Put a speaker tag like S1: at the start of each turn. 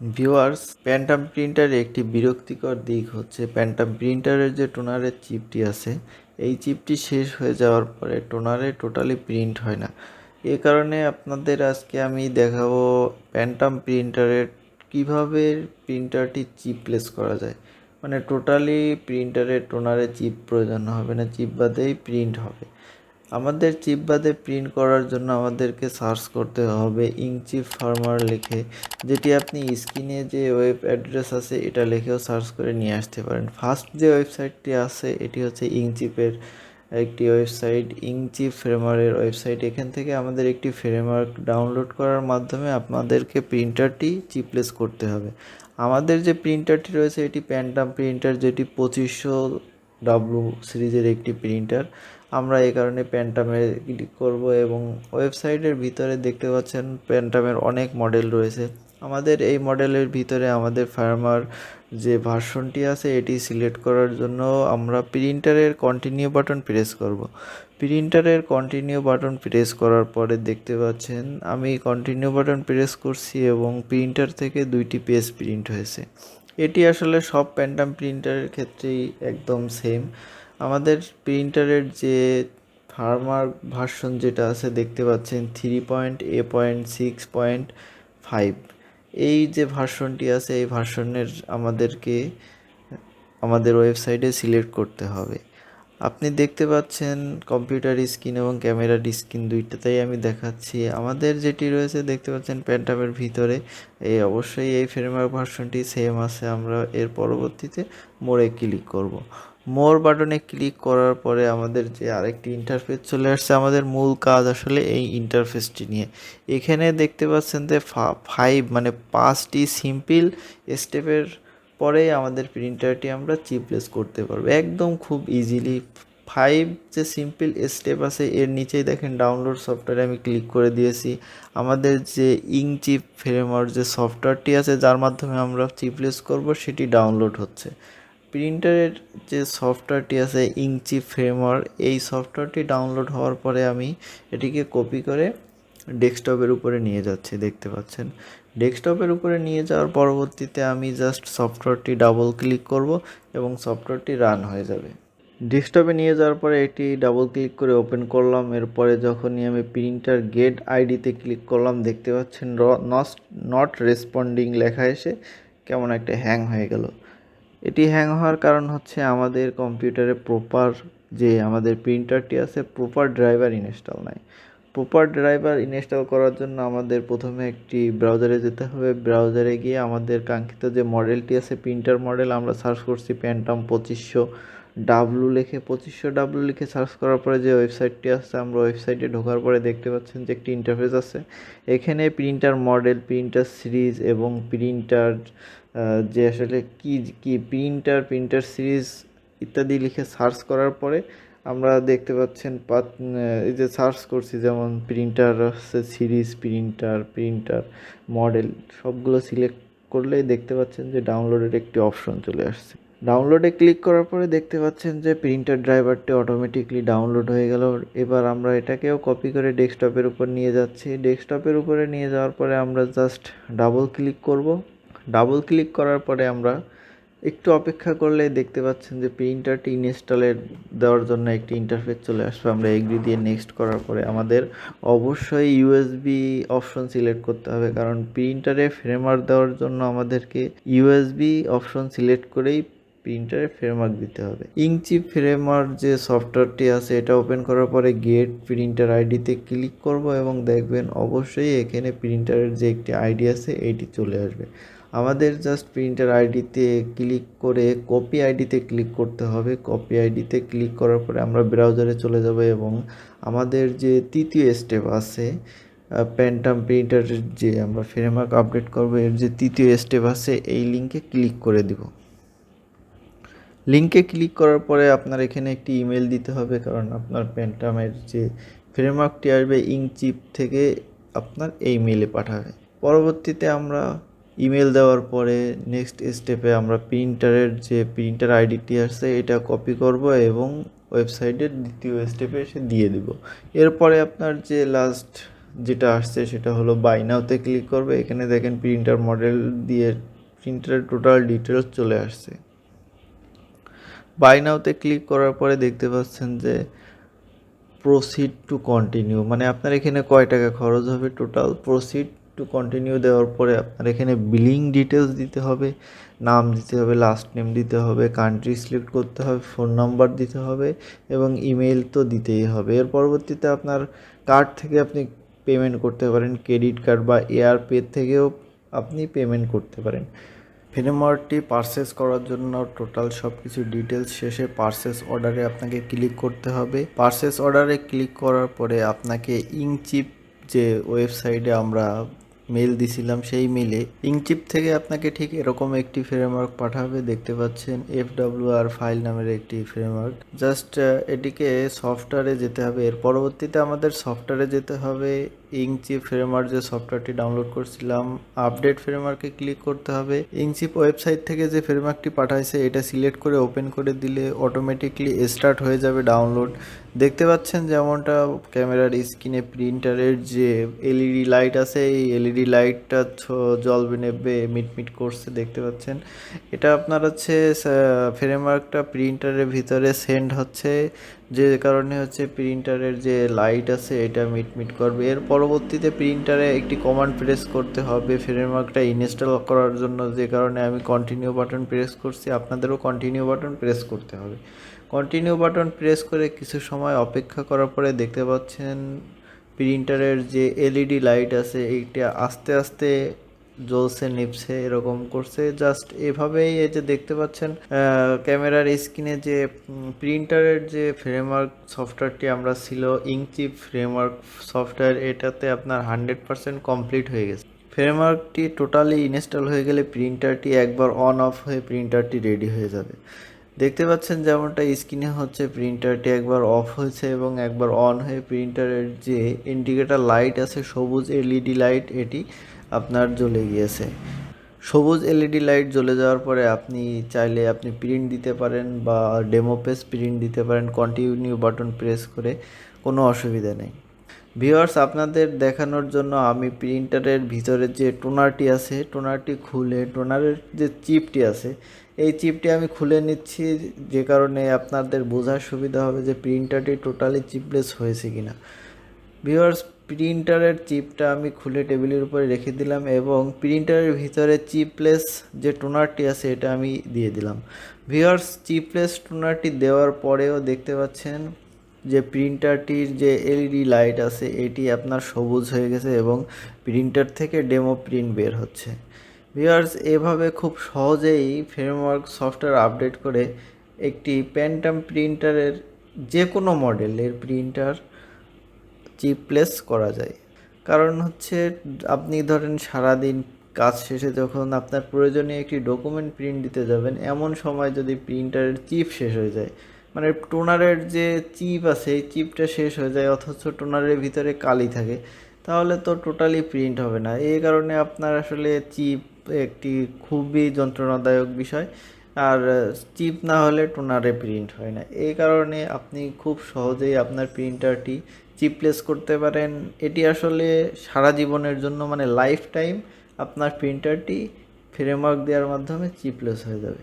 S1: Viewers, Pantum প্রিন্টারের একটি বিরক্তিকর দিক হচ্ছে প্যান্টাম প্রিন্টারের যে টোনারের চিপটি আছে, এই চিপটি শেষ হয়ে যাওয়ার পরে টোনারে টোটালি প্রিন্ট হয় না। এ কারণে আপনাদের আজকে আমি দেখাবো প্যান্টাম প্রিন্টারের কিভাবে প্রিন্টারটি চিপলেস করা যায়। মানে টোটালি প্রিন্টারের টোনারে চিপ প্রয়োজন হবে না, চিপ বাদেই প্রিন্ট হবে। আমাদের চিপ বাদে প্রিন্ট করার জন্য আমাদেরকে সার্চ করতে হবে ইঙ্কচিপ ফার্মার লিখে, যেটি আপনি স্ক্রিনে যে ওয়েব অ্যাড্রেস আছে এটা লিখেও সার্চ করে নিয়ে আসতে পারেন। ফার্স্ট যে ওয়েবসাইটটি আছে এটি হচ্ছে ইঙ্কচিপের একটি ওয়েবসাইট, ইঙ্কচিপ ফ্রেমারের ওয়েবসাইট। এখান থেকে আমাদের একটি ফ্রেমওয়ার্ক ডাউনলোড করার মাধ্যমে আপনাদেরকে প্রিন্টারটি চিপলেস করতে হবে। আমাদের যে প্রিন্টারটি রয়েছে এটি প্যান্টাম প্রিন্টার, যেটি 2500W সিরিজের একটি প্রিন্টার। আমরা এই কারণে প্যান্টামে ক্লিক করব এবং ওয়েবসাইটের ভিতরে দেখতে পাচ্ছেন প্যান্টামের অনেক মডেল রয়েছে। আমাদের এই মডেলের ভিতরে আমাদের ফার্মার যে ভার্সনটি আছে এটি সিলেক্ট করার জন্য আমরা প্রিন্টারের কন্টিনিউ বাটন প্রেস করব। প্রিন্টারের কন্টিনিউ বাটন প্রেস করার পরে দেখতে পাচ্ছেন আমি কন্টিনিউ বাটন প্রেস করছি এবং প্রিন্টার থেকে 2টি পেজ প্রিন্ট হয়েছে। এটি আসলে সব প্যান্টাম প্রিন্টারের ক্ষেত্রেই একদম সেম। আমাদের প্রিন্টারের যে ফার্মার ভার্সন যেটা আছে দেখতে পাচ্ছেন 3.A.6.5, এই যে ভার্সনটি আছে এই ভার্সনের আমাদেরকে আমাদের ওয়েবসাইটে সিলেক্ট করতে হবে। আপনি দেখতে পাচ্ছেন কম্পিউটার স্ক্রিন এবং ক্যামেরার স্ক্রিন দুইটাতেই আমি দেখাচ্ছি। আমাদের যেটি রয়েছে দেখতে পাচ্ছেন প্যান্টামের ভিতরে অবশ্যই এই ফ্রেমওয়ার্ক ভার্সনটি সেম আছে। আমরা এর পরবর্তীতে মোরে ক্লিক করব। মোর বাটনে ক্লিক করার পরে আমাদের যে আরেকটি ইন্টারফেস চলে আসছে। আমাদের মূল কাজ আসলে এই ইন্টারফেসটি নিয়ে। এখানে দেখতে পাচ্ছেন যে 5টি সিম্পল স্টেপের পরে আমাদের প্রিন্টারটি আমরা চিপলেস করতে পারবো একদম খুব ইজিলি। 5 যে সিম্পল স্টেপ আছে এর নিচেই দেখেন ডাউনলোড সফটওয়্যারে আমি ক্লিক করে দিয়েছি। আমাদের যে ইঙ্কচিপ ফ্রেমওয়ার্ক যে সফটওয়্যারটি আছে যার মাধ্যমে আমরা চিপলেস করব সেটি ডাউনলোড হচ্ছে। প্রিন্টারের যে সফটওয়্যারটি আছে ইঙ্কচিপ ফ্রেমওয়ার্ক, এই সফটওয়্যারটি ডাউনলোড হওয়ার পরে আমি এটিকে কপি করে ডেস্কটপের উপরে নিয়ে যাচ্ছি। দেখতে পাচ্ছেন ডেস্কটপের উপরে নিয়ে যাওয়ার পরবর্তীতে আমি জাস্ট সফটওয়্যারটি ডাবল ক্লিক করব এবং সফটওয়্যারটি রান হয়ে যাবে। ডেস্কটপে নিয়ে যাওয়ার পরে এটি ডাবল ক্লিক করে ওপেন করলাম। এরপরে যখনই আমি প্রিন্টার গেট আইডিতে ক্লিক করলাম দেখতে পাচ্ছেন নট রেসপন্ডিং লেখা এসে কেমন একটা হ্যাং হয়ে গেল। এটি হ্যাং হওয়ার কারণ হচ্ছে আমাদের কম্পিউটারে প্রপার যে আমাদের প্রিন্টারটি আছে প্রপার ড্রাইভার ইনস্টল নাই। প্রপার ড্রাইভার ইনস্টল করার জন্য আমাদের প্রথমে একটি ব্রাউজারে যেতে হবে। ব্রাউজারে গিয়ে আমাদের কাঙ্ক্ষিত যে মডেলটি আছে প্রিন্টার মডেল, আমরা সার্চ করছি প্যান্টাম 2500W লিখে সার্চ করার পরে যে ওয়েবসাইটটি আসছে, আমরা ওয়েবসাইটে ঢোকার পরে দেখতে পাচ্ছেন যে একটি ইন্টারফেস আছে। এখানে প্রিন্টার মডেল, প্রিন্টার সিরিজ এবং প্রিন্টার যে আসলে কি প্রিন্টার সিরিজ ইত্যাদি লিখে সার্চ করার পরে আমরা দেখতে পাচ্ছেন এই যে সার্চ করছি যেমন প্রিন্টার আছে সিরিজ, প্রিন্টার মডেল সবগুলো সিলেক্ট করলেই দেখতে পাচ্ছেন যে ডাউনলোডের একটি অপশন চলে আসছে। ডাউনলোডে ক্লিক করার পরে দেখতে পাচ্ছেন যে প্রিন্টার ড্রাইভারটি অটোমেটিকলি ডাউনলোড হয়ে গেল। এবার আমরা এটাকেও কপি করে ডেস্কটপের উপর নিয়ে যাচ্ছি। ডেস্কটপের উপরে নিয়ে যাওয়ার পরে আমরা জাস্ট ডাবল ক্লিক করব। ডাবল ক্লিক করার পরে আমরা একটু অপেক্ষা করলে দেখতে পাচ্ছেন যে প্রিন্টারটি ইনস্টলের দেওয়ার জন্য একটি ইন্টারফেস চলে আসবে। আমরা এগ্রি দিয়ে নেক্সট করার পরে আমাদের অবশ্যই ইউএসবি অপশন সিলেক্ট করতে হবে, কারণ প্রিন্টারে ফ্রেমওয়ার্ক দেওয়ার জন্য আমাদেরকে ইউএসবি অপশন সিলেক্ট করেই প্রিন্টারে ফ্রেমওয়ার্ক দিতে হবে। ইঙ্কচিপ ফ্রেমওয়ার্ক যে সফটওয়্যারটি আছে এটা ওপেন করার পরে গেট প্রিন্টার আইডিতে ক্লিক করব এবং দেখবেন অবশ্যই এখানে প্রিন্টারের যে একটি আইডি আছে এইটি চলে আসবে। আমাদের জাস্ট প্রিন্টার আইডিতে ক্লিক করে কপি আইডিতে ক্লিক করতে হবে। কপি আইডিতে ক্লিক করার পরে আমরা ব্রাউজারে চলে যাব এবং আমাদের যে তৃতীয় স্টেপ আছে প্যান্টাম প্রিন্টারের যে আমরা ফ্রেমওয়ার্ক আপডেট করব এর যে তৃতীয় স্টেপ আছে এই লিঙ্কে ক্লিক করে দিব। লিঙ্কে ক্লিক করার পরে আপনার এখানে একটি ইমেল দিতে হবে, কারণ আপনার প্যান্টামের যে ফ্রেমওয়ার্কটি আসবে ইঙ্কচিপ থেকে আপনার এই মেলে পাঠাবে। পরবর্তীতে আমরা ইমেল দেওয়ার পরে নেক্সট স্টেপে আমরা প্রিন্টারের যে প্রিন্টার আইডিটি আসছে এটা কপি করব এবং ওয়েবসাইটের দ্বিতীয় স্টেপে এসে দিয়ে দিব। এরপরে আপনার যে লাস্ট যেটা আসছে সেটা হলো বাই নাওতে ক্লিক করবে। এখানে দেখেন প্রিন্টার মডেল দিয়ে প্রিন্টারের টোটাল ডিটেলস চলে আসছে। বাই নাওতে ক্লিক করার পরে দেখতে পাচ্ছেন যে প্রসিড টু কন্টিনিউ, মানে আপনার এখানে কয় টাকা খরচ হবে টোটাল। প্রসিড টু কন্টিনিউ দেওয়ার পরে আপনার এখানে বিলিং ডিটেলস দিতে হবে, নাম দিতে হবে, লাস্ট নেম দিতে হবে, কান্ট্রি সিলেক্ট করতে হবে, ফোন নাম্বার দিতে হবে এবং ইমেল তো দিতেই হবে। এর পরবর্তীতে আপনার কার্ড থেকে আপনি পেমেন্ট করতে পারেন, ক্রেডিট কার্ড বা এয়ারপে থেকেও আপনি পেমেন্ট করতে পারেন। ফ্রেমওয়ার্কটি পারচেস করার জন্য টোটাল সব কিছু ডিটেলস শেষে পারচেস অর্ডারে আপনাকে ক্লিক করতে হবে। পারচেস অর্ডারে ক্লিক করার পরে আপনাকে ইংচিপ যে ওয়েবসাইটে আমরা মেল দিছিলাম সেই মেলে ইংচিপ থেকে আপনাকে ঠিক এরকম একটি ফ্রেমওয়ার্ক পাঠাবে। দেখতে পাচ্ছেন FWR ফাইল নামের একটি ফ্রেমওয়ার্ক। জাস্ট এটিকে সফটওয়্যারে যেতে হবে। এর পরবর্তীতে আমাদের সফটওয়্যারে যেতে হবে। ইংচিপ ফ্রেমওয়ার্ক যে সফটওয়্যারটি ডাউনলোড করছিলাম, আপডেট ফ্রেমওয়ার্কে ক্লিক করতে হবে। ইংচিপ ওয়েবসাইট থেকে যে ফ্রেমওয়ার্কটি পাঠাইছে এটা সিলেক্ট করে ওপেন করে দিলে অটোমেটিকলি স্টার্ট হয়ে যাবে ডাউনলোড। দেখতে পাচ্ছেন যেমনটা ক্যামেরার স্ক্রিনে প্রিন্টারের যে এলইডি লাইট আছে, এই এলইডি লাইটটা জ্বলবে নেবে মিটমিট করছে দেখতে পাচ্ছেন। এটা আপনার হচ্ছে ফ্রেমওয়ার্কটা প্রিন্টারের ভিতরে সেন্ড হচ্ছে, যে কারণে হচ্ছে প্রিন্টারের যে লাইট আছে এটা মিটমিট করবে। এর পরবর্তীতে প্রিন্টারে একটি কমান্ড প্রেস করতে হবে ফ্রেমওয়ার্কটা ইনস্টল করার জন্য, যে কারণে আমি কন্টিনিউ বাটন প্রেস করছি। আপনাদেরও কন্টিনিউ বাটন প্রেস করতে হবে। কন্টিনিউ বাটন প্রেস করে কিছু সময় অপেক্ষা করার পরে দেখতে পাচ্ছেন প্রিন্টারের যে এলইডি লাইট আছে এইটা আস্তে আস্তে জ্বলছে নিভছে এরকম করছে। জাস্ট এভাবেই এই যে দেখতে পাচ্ছেন ক্যামেরার স্ক্রিনে যে প্রিন্টারের যে ফ্রেমওয়ার্ক সফটওয়্যারটি আমরা ছিল ইংচিপ ফ্রেমওয়ার্ক সফটওয়্যার, এটাতে আপনার 100% কমপ্লিট হয়ে গেছে। ফ্রেমওয়ার্কটি টোটালি ইনস্টল হয়ে গেলে প্রিন্টারটি একবার অন অফ হয়ে প্রিন্টারটি রেডি হয়ে যাবে। দেখতে পাচ্ছেন যেমনটা স্ক্রিনে হচ্ছে প্রিন্টারটি একবার অফ হয়েছে এবং একবার অন হয়ে প্রিন্টারের যে ইন্ডিকেটর লাইট আছে সবুজ এলইডি লাইট এটি আপনার জ্বলে গিয়েছে। সবুজ এলইডি লাইট জ্বলে যাওয়ার পরে আপনি চাইলে আপনি প্রিন্ট দিতে পারেন বা ডেমো পেজ প্রিন্ট দিতে পারেন কন্টিনিউ বাটন প্রেস করে, কোনো অসুবিধা নেই। ভিউয়ার্স, আপনাদের দেখানোর জন্য আমি প্রিন্টারের ভিতরে যে টোনারটি আছে টোনারটি খুলে টোনারের যে চিপটি আছে এই চিপটি আমি খুলে নিচ্ছি, যে কারণে আপনাদের বোঝার সুবিধা হবে যে প্রিন্টারটি টোটালি চিপলেস হয়েছে কিনা। ভিউয়ার্স, প্রিন্টারের চিপটা আমি খুলে টেবিলের উপরে রেখে দিলাম এবং প্রিন্টারের ভিতরে চিপলেস যে টোনারটি আছে এটা আমি দিয়ে দিলাম। ভিউয়ার্স, চিপলেস টোনারটি দেওয়ার পরেও দেখতে পাচ্ছেন যে প্রিন্টারটির যে এলইডি লাইট আছে এটি আপনার সবুজ হয়ে গেছে এবং প্রিন্টার থেকে ডেমো প্রিন্ট বের হচ্ছে। ভিউয়ার্স, এভাবে খুব সহজেই ফ্রেমওয়ার্ক সফটওয়্যার আপডেট করে একটি প্যান্টাম প্রিন্টারের যে কোনো মডেলের প্রিন্টার চিপলেস করা যায়। কারণ হচ্ছে আপনি ধরেন সারাদিন কাজ শেষে যখন আপনার প্রয়োজনীয় একটি ডকুমেন্ট প্রিন্ট দিতে যাবেন, এমন সময় যদি প্রিন্টারের চিপ শেষ হয়ে যায়, মানে টোনারের যে চিপ আছে এই চিপটা শেষ হয়ে যায় অথচ টোনারের ভিতরে কালি থাকে, তাহলে তো টোটালি প্রিন্ট হবে না। এই কারণে আপনার আসলে চিপ একটি খুবই যন্ত্রণাদায়ক বিষয়, আর চিপ না হলে টোনারে প্রিন্ট হয় না। এই কারণে আপনি খুব সহজেই আপনার প্রিন্টারটি চিপলেস করতে পারেন। এটি আসলে সারা জীবনের জন্য মানে লাইফ টাইম আপনার প্রিন্টারটি ফ্রেমওয়ার্ক দেওয়ার মাধ্যমে চিপলেস হয়ে যাবে।